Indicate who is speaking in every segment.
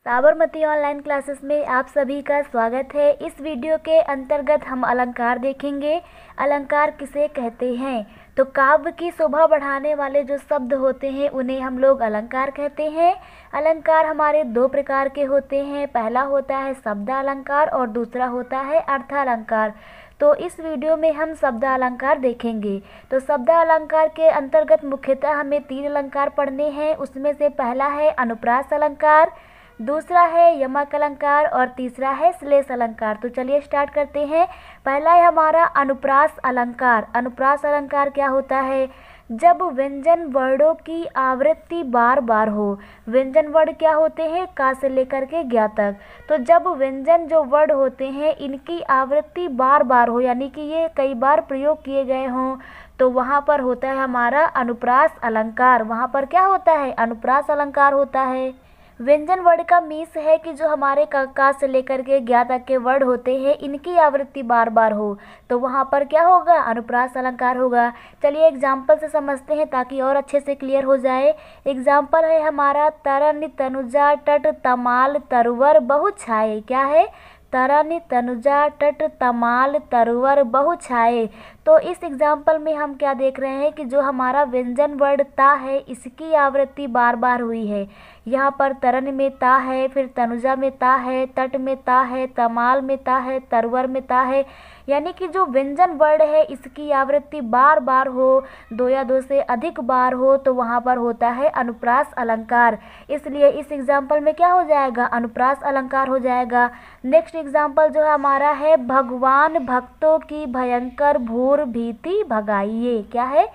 Speaker 1: Sabarmati online classes में आप सभी का स्वागत है। इस वीडियो के अंतर्गत हम अलंकार देखेंगे। अलंकार किसे कहते हैं? तो काव्य की शोभा बढ़ाने वाले जो शब्द होते हैं उन्हें हम लोग अलंकार कहते हैं। अलंकार हमारे दो प्रकार के होते हैं। पहला होता है शब्द अलंकार और दूसरा होता है अर्थ अलंकार। तो इस वीडियो में हम शब्द अलंकार देखेंगे। तो शब्द अलंकार के अंतर्गत मुख्यतः हमें 3 अलंकार पढ़ने हैं। उसमें से पहला है अनुप्रास अलंकार, दूसरा है यमक अलंकार और तीसरा है श्लेष अलंकार। तो चलिए स्टार्ट करते हैं। पहला है हमारा अनुप्रास अलंकार। अनुप्रास अलंकार क्या होता है? जब व्यंजन वर्णों की आवृत्ति बार बार हो। व्यंजन वर्ण क्या होते हैं? का से लेकर के ज्ञा तक। तो जब व्यंजन जो वर्ण होते हैं इनकी आवृत्ति बार बार हो, यानी कि ये कई बार प्रयोग किए गए हों, तो वहाँ पर होता है हमारा अनुप्रास अलंकार। वहाँ पर क्या होता है? अनुप्रास अलंकार होता है। व्यंजन वर्ण का मीन्स है कि जो हमारे का से लेकर के ज्ञा तक के वर्ण होते हैं इनकी आवृत्ति बार बार हो, तो वहाँ पर क्या होगा? अनुप्रास अलंकार होगा। चलिए एग्जाम्पल से समझते हैं ताकि और अच्छे से क्लियर हो जाए। एग्जाम्पल है हमारा तरन तनुजा तट तमाल तरुवर बहु छाए। क्या है? तरन तनुजा तट तमाल तरुवर बहु छाए। तो इस एग्जाम्पल में हम क्या देख रहे हैं कि जो हमारा व्यंजन वर्ण ता है इसकी आवृत्ति बार बार हुई है। यहाँ पर तरन में ता है, फिर तनुजा में ता है, तट में ता है, तमाल में ता है, तरवर में ता है, यानी कि जो व्यंजन वर्ण है इसकी आवृत्ति बार बार हो, 2 या 2 से अधिक बार हो, तो वहाँ पर होता है अनुप्रास अलंकार। इसलिए इस एग्जाम्पल में क्या हो जाएगा? अनुप्रास अलंकार हो जाएगा। नेक्स्ट एग्जाम्पल जो है हमारा है भगवान भक्तों की भयंकर भूर भीति भगाइए। क्या है?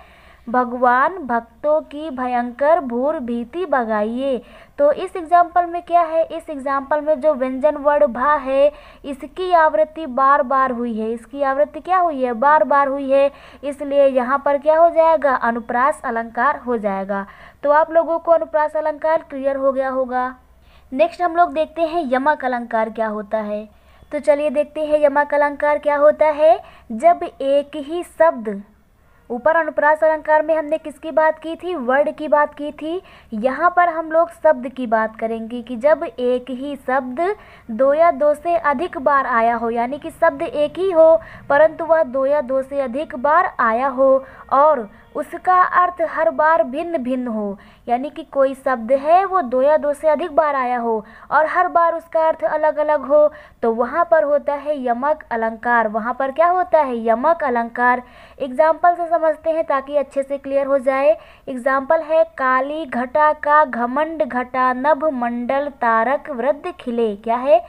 Speaker 1: भगवान भक्तों की भयंकर भूर भीति भगाइए। तो इस एग्जाम्पल में क्या है? इस एग्जाम्पल में जो व्यंजन वर्ण भा है इसकी आवृत्ति बार बार हुई है। इसकी आवृत्ति क्या हुई है? बार बार हुई है। इसलिए यहाँ पर क्या हो जाएगा? अनुप्रास अलंकार हो जाएगा। तो आप लोगों को अनुप्रास अलंकार क्लियर हो गया होगा। नेक्स्ट हम लोग देखते हैं यमक अलंकार क्या होता है। तो चलिए देखते हैं यमक अलंकार क्या होता है। जब एक ही शब्द, ऊपर अनुप्रास अलंकार में हमने किसकी बात की थी? वर्ड की बात की थी। यहाँ पर हम लोग शब्द की बात करेंगे कि जब एक ही शब्द 2 या 2 से अधिक बार आया हो, यानी कि शब्द एक ही हो परंतु वह 2 या 2 से अधिक बार आया हो और उसका अर्थ हर बार भिन्न भिन्न हो, यानी कि कोई शब्द है वो 2 या 2 से अधिक बार आया हो और हर बार उसका अर्थ अलग अलग हो, तो वहाँ पर होता है यमक अलंकार। वहाँ पर क्या होता है? यमक अलंकार। एग्जाम्पल से समझते हैं ताकि अच्छे से क्लियर हो जाए। एग्जाम्पल है काली घटा का घमंड घटा नभ मंडल तारक वृद्ध खिले। क्या है?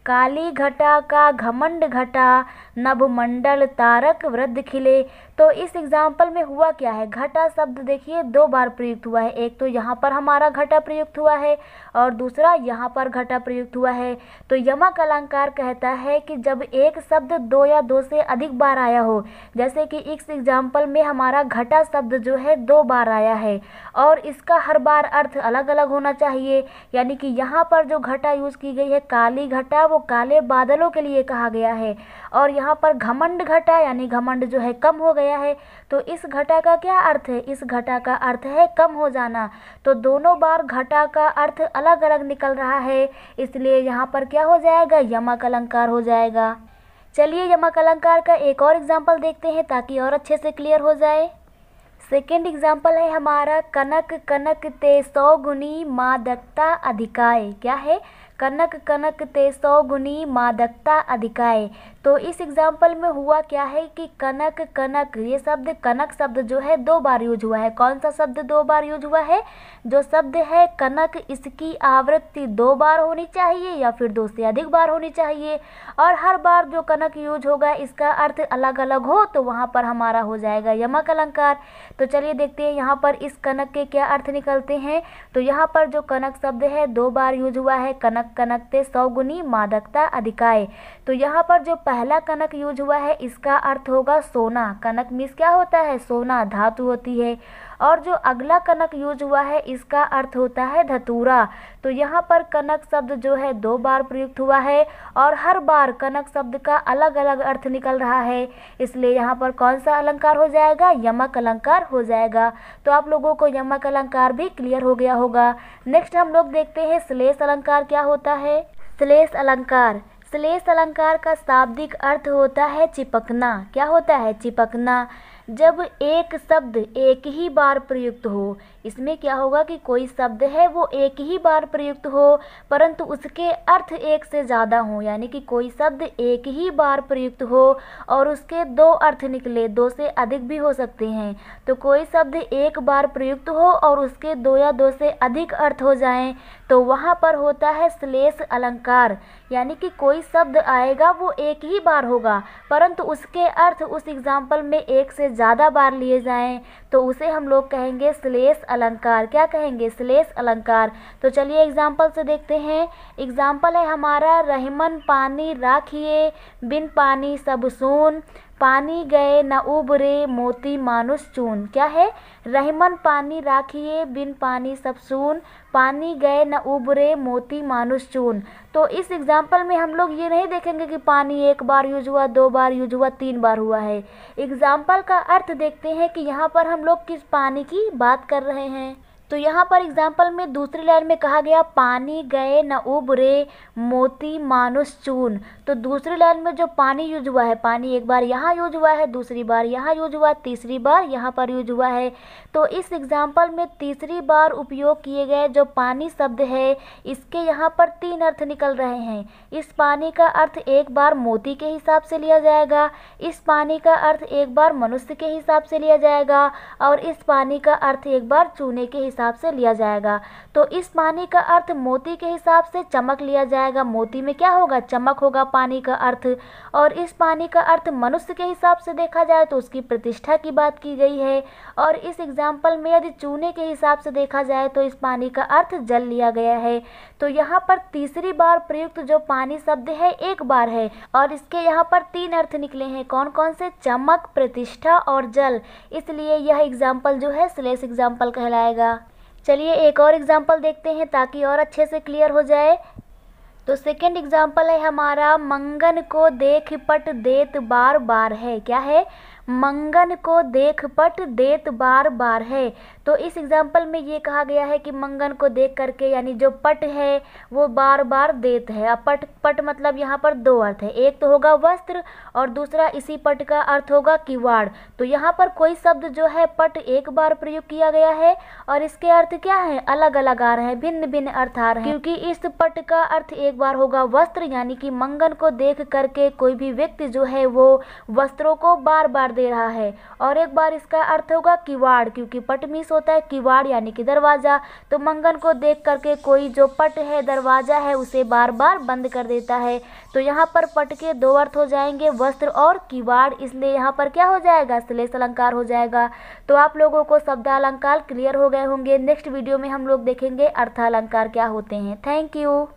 Speaker 1: काली घटा का घमंड घटा नभ मंडल तारक वृद्ध खिले। तो इस एग्जाम्पल में हुआ क्या है? घटा शब्द देखिए 2 बार प्रयुक्त हुआ है। एक तो यहाँ पर हमारा घटा प्रयुक्त हुआ है और दूसरा यहाँ पर घटा प्रयुक्त हुआ है। तो यमक अलंकार कहता है कि जब एक शब्द 2 या 2 से अधिक बार आया हो, जैसे कि इस एग्जाम्पल में हमारा घटा शब्द जो है 2 बार आया है और इसका हर बार अर्थ अलग अलग होना चाहिए, यानी कि यहाँ पर जो घटा यूज की गई है काली घटा, वो काले बादलों के लिए कहा गया है और यहाँ पर घमंड घटा यानी घमंड जो है कम हो गया है। तो इस घटा का क्या अर्थ है? इस घटा का अर्थ है कम हो जाना। तो दोनों बार घटा का अर्थ अलग अलग निकल रहा है, इसलिए यहाँ पर क्या हो जाएगा? यमक अलंकार हो जाएगा। चलिए यमक अलंकार का एक और एग्जाम्पल देखते हैं ताकि और अच्छे से क्लियर हो जाए। सेकेंड एग्जाम्पल है हमारा कनक कनक ते 100 गुनी मादकता अधिकाय। क्या है? कनक कनक ते 100 गुनी मादकता अधिकाय। तो इस एग्जाम्पल में हुआ क्या है कि कनक कनक, ये शब्द कनक शब्द जो है 2 बार यूज हुआ है। कौन सा शब्द 2 बार यूज हुआ है? जो शब्द है कनक, इसकी आवृत्ति 2 बार होनी चाहिए या फिर 2 से अधिक बार होनी चाहिए और हर बार जो कनक यूज होगा इसका अर्थ अलग अलग हो, तो वहाँ पर हमारा हो जाएगा यमक अलंकार। तो चलिए देखते हैं यहाँ पर इस कनक के क्या अर्थ निकलते हैं। तो यहाँ पर जो कनक शब्द है 2 बार यूज हुआ है। कनक कनक ते 100 गुनी मादकता अधिकाय। तो यहाँ पर जो पहला कनक यूज हुआ है इसका अर्थ होगा सोना। कनक मीन्स क्या होता है? सोना, धातु होती है। और जो अगला कनक यूज हुआ है इसका अर्थ होता है धतूरा। तो यहाँ पर कनक शब्द जो है 2 बार प्रयुक्त हुआ है और हर बार कनक शब्द का अलग अलग अर्थ निकल रहा है, इसलिए यहाँ पर कौन सा अलंकार हो जाएगा, यमक अलंकार हो जाएगा। तो आप लोगों को यमक अलंकार भी क्लियर हो गया होगा। नेक्स्ट हम लोग देखते हैं श्लेष अलंकार क्या होता है। श्लेष अलंकार, श्लेष अलंकार का शाब्दिक अर्थ होता है चिपकना। क्या होता है, चिपकना। जब एक शब्द एक ही बार प्रयुक्त हो, इसमें क्या होगा कि कोई शब्द है वो एक ही बार प्रयुक्त हो परंतु उसके अर्थ एक से ज़्यादा हो, यानी कि कोई शब्द एक ही बार प्रयुक्त हो और उसके 2 अर्थ निकले, 2 से अधिक भी हो सकते हैं। तो कोई शब्द एक बार प्रयुक्त हो और उसके 2 या 2 से अधिक अर्थ हो जाएं तो वहाँ पर होता है श्लेष अलंकार, यानी कि कोई शब्द आएगा वो एक ही बार होगा परंतु उसके अर्थ उस एग्जाम्पल में एक से ज़्यादा बार लिए जाएं तो उसे हम लोग कहेंगे श्लेष अलंकार। क्या कहेंगे, श्लेष अलंकार। तो चलिए एग्जाम्पल से देखते हैं। एग्जाम्पल है हमारा, रहीमन पानी राखिए बिन पानी सब सून, पानी गए न उबरे मोती मानुष चून। क्या है, रहीमन पानी राखिए बिन पानी सब सून, पानी गए न उबरे मोती मानुष चून। तो इस एग्जाम्पल में हम लोग ये नहीं देखेंगे कि पानी एक बार यूज हुआ, 2 बार यूज हुआ, 3 बार हुआ है। एग्जाम्पल का अर्थ देखते हैं कि यहाँ पर हम लोग किस पानी की बात कर रहे हैं। तो यहाँ पर एग्जाम्पल में दूसरी लाइन में कहा गया पानी गए न उबरे मोती मानुष चून। तो दूसरी लाइन में जो पानी यूज हुआ है, पानी एक बार यहाँ यूज हुआ है, दूसरी बार यहाँ यूज हुआ, तीसरी बार यहाँ पर यूज हुआ है। तो इस एग्जाम्पल में तीसरी बार उपयोग किए गए जो पानी शब्द है इसके यहाँ पर 3 अर्थ निकल रहे हैं। इस पानी का अर्थ एक बार मोती के हिसाब से लिया जाएगा, इस पानी का अर्थ एक बार मनुष्य के हिसाब से लिया जाएगा और इस पानी का अर्थ एक बार चूने के हिसाब से लिया जाएगा। तो इस पानी का अर्थ मोती के हिसाब से चमक लिया जाएगा, मोती में क्या होगा, चमक होगा पानी का अर्थ। और इस पानी का अर्थ मनुष्य के हिसाब से देखा जाए तो उसकी प्रतिष्ठा की बात की गई है। और इस एग्जाम्पल में यदि चूने के हिसाब से देखा जाए तो इस पानी का अर्थ जल लिया गया है। तो यहाँ पर तीसरी बार प्रयुक्त जो पानी शब्द है एक बार है और इसके यहाँ पर 3 अर्थ निकले हैं। कौन कौन से, चमक, प्रतिष्ठा और जल। इसलिए यह एग्जाम्पल जो है श्लेष एग्जाम्पल कहलाएगा। चलिए एक और एग्जाम्पल देखते हैं ताकि और अच्छे से क्लियर हो जाए। तो सेकंड एग्जाम्पल है हमारा, मंगन को देख पट देत बार बार है। क्या है, मंगन को देख पट देत बार बार है। तो इस एग्जाम्पल में ये कहा गया है कि मंगन को देख करके, यानी जो पट है वो बार बार देत है। अब पट पट मतलब यहाँ पर 2 अर्थ है, एक तो होगा वस्त्र और दूसरा इसी पट का अर्थ होगा किवाड़। तो यहाँ पर कोई शब्द जो है पट एक बार प्रयोग किया गया है और इसके अर्थ क्या है, अलग अलग आ रहे हैं, भिन्न भिन्न अर्थ आ रहे हैं। क्योंकि इस पट का अर्थ एक बार होगा वस्त्र, यानी कि मंगन को देख करके कोई भी व्यक्ति जो है वो वस्त्रों को बार बार दे रहा है। और एक बार इसका अर्थ होगा किवाड़, क्योंकि पट मीस होता है किवाड़ यानी कि दरवाजा। तो मंगन को देख करके कोई जो पट है, दरवाजा है, उसे बार बार बंद कर देता है। तो यहाँ पर पट के 2 अर्थ हो जाएंगे, वस्त्र और किवाड़, इसलिए यहाँ पर क्या हो जाएगा, श्लेष अलंकार हो जाएगा। तो आप लोगों को शब्दालंकार क्लियर हो गए होंगे। नेक्स्ट वीडियो में हम लोग देखेंगे अर्थालंकार क्या होते हैं। Thank you.